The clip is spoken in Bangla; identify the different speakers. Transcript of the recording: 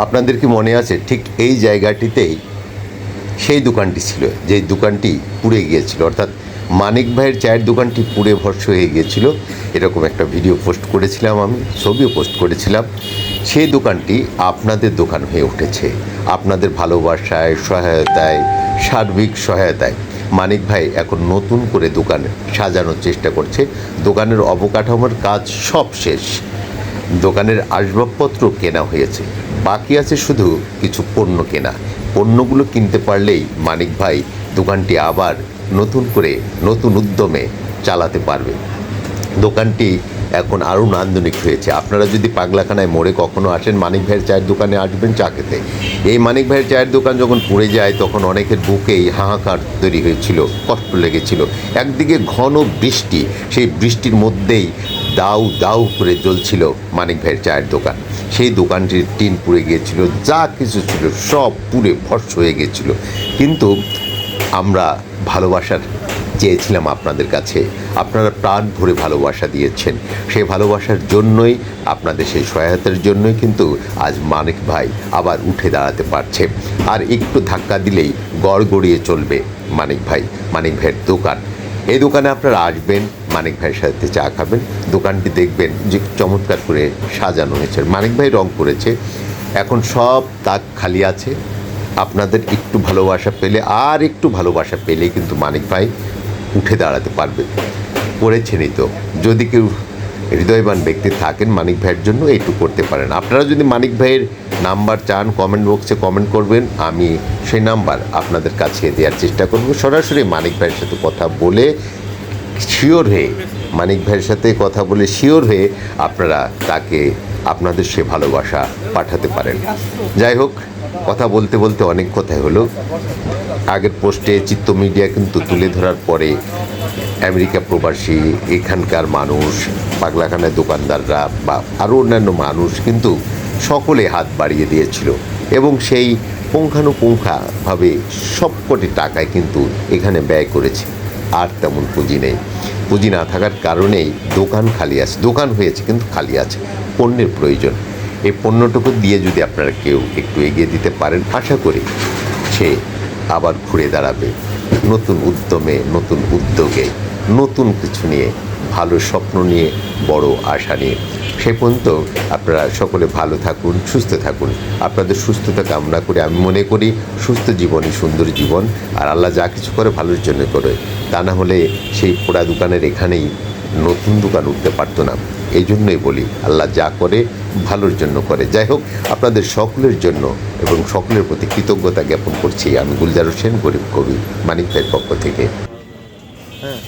Speaker 1: আপনাদের কি মনে আছে ঠিক এই জায়গাটিতেই সেই দোকানটি ছিল, যেই দোকানটি পুড়ে গিয়েছিল, অর্থাৎ মানিক ভাইয়ের চায়ের দোকানটি পুড়ে ভস্ম হয়ে গিয়েছিল। এরকম একটা ভিডিও পোস্ট করেছিলাম, আমি ছবিও পোস্ট করেছিলাম। সেই দোকানটি আপনাদের দোকান হয়ে উঠেছে। আপনাদের ভালোবাসায়, সহায়তায়, সার্বিক সহায়তায় মানিক ভাই এখন নতুন করে দোকান সাজানোর চেষ্টা করছে। দোকানের অবকাঠামোর কাজ সব শেষ, দোকানের আসবাবপত্র কেনা হয়েছে, বাকি আছে শুধু কিছু পণ্য কেনা। পণ্যগুলো কিনতে পারলেই মানিক ভাই দোকানটি আবার নতুন করে নতুন উদ্যমে চালাতে পারবে। দোকানটি এখন আরও নান্দনিক হয়েছে। আপনারা যদি পাগলাখানায় মোড়ে কখনো আসেন, মানিক ভাইয়ের চায়ের দোকানে আসবেন চা খেতে। এই মানিক ভাইয়ের চায়ের দোকান যখন পড়ে যায় তখন অনেকের বুকেই হাহাকার তৈরি হয়েছিল, কষ্ট লেগেছিল। একদিকে ঘন বৃষ্টি, সেই বৃষ্টির মধ্যেই দাউ দাউ করে জ্বলছিল মানিক ভাইয়ের চায়ের দোকান। সেই দোকানটির টিন পুড়ে গিয়েছিল, যা কিছু ছিল সব পুড়ে ভস্ম হয়ে গিয়েছিল। কিন্তু আমরা ভালোবাসার চেয়েছিলাম আপনাদের কাছে, আপনারা প্রাণ ভরে ভালোবাসা দিয়েছেন। সেই ভালোবাসার জন্যই, আপনাদের সেই সহায়তার জন্যই কিন্তু আজ মানিক ভাই আবার উঠে দাঁড়াতে পারছে। আর একটু ধাক্কা দিলেই গড় গড়িয়ে চলবে মানিক ভাইয়ের দোকান। এই দোকানে আপনারা আসবেন, মানিক ভাইয়ের সাথে চা খাবেন, দোকানটি দেখবেন যে চমৎকার করে সাজানো হয়েছে। মানিক ভাই রং করেছে, এখন সব তাক খালি আছে। আপনাদের একটু ভালোবাসা পেলে, আর একটু ভালোবাসা পেলেই কিন্তু মানিক ভাই উঠে দাঁড়াতে পারবে। করেছেনই তো। যদি কেউ হৃদয়বান ব্যক্তি থাকেন মানিক ভাইয়ের জন্য, এইটু করতে পারেন। আপনারা যদি মানিক ভাইয়ের নাম্বার চান, কমেন্ট বক্সে কমেন্ট করবেন, আমি সেই নাম্বার আপনাদের কাছে দেওয়ার চেষ্টা করব। সরাসরি মানিক ভাইয়ের সাথে কথা বলে শিওর হয়ে, মানিক ভাইয়ের সাথে কথা বলে শিওর হয়ে আপনারা তাকে আপনাদের সে ভালোবাসা পাঠাতে পারেন। যাই হোক, কথা বলতে বলতে অনেক কথাই হলো। আগের পোস্টে চিত্ত মিডিয়া কিন্তু তুলে ধরার পরে আমেরিকা প্রবাসী, এখানকার মানুষ, পাগলাখানার দোকানদাররা বা আরও অন্যান্য মানুষ কিন্তু সকলে হাত বাড়িয়ে দিয়েছিল এবং সেই পুঙ্খানুপুঙ্খাভাবে সবকটি টাকায় কিন্তু এখানে ব্যয় করেছে। আর তেমন পুঁজি নেই। পুঁজি না থাকার কারণেই দোকান খালি আছে। দোকান হয়েছে কিন্তু খালি আছে, পণ্যের প্রয়োজন। এই পণ্যটুকু দিয়ে যদি আপনারা কেউ একটু এগিয়ে দিতে পারেন, আশা করি সে আবার ঘুরে দাঁড়াবে নতুন উদ্যমে, নতুন উদ্যোগে, নতুন কিছু নিয়ে, ভালো স্বপ্ন নিয়ে, বড় আশা নিয়ে। সে পর্যন্ত আপনারা সকলে ভালো থাকুন, সুস্থ থাকুন। আপনাদের সুস্থতা কামনা করে আমি মনে করি সুস্থ জীবনই সুন্দর জীবন। আর আল্লাহ যা কিছু করে ভালোর জন্য করে, তা না হলে সেই পোড়া দোকানের এখানেই নতুন দোকান উঠতে পারতো না। এই জন্যই বলি, আল্লাহ যা করে ভালোর জন্য করে। যাই হোক, আপনাদের সকলের জন্য এবং সকলের প্রতি কৃতজ্ঞতা জ্ঞাপন করছি আমি, গুলজার হোসেন, গরিব কবি, মানিক ভাইয়ের পক্ষ থেকে।
Speaker 2: হ্যাঁ।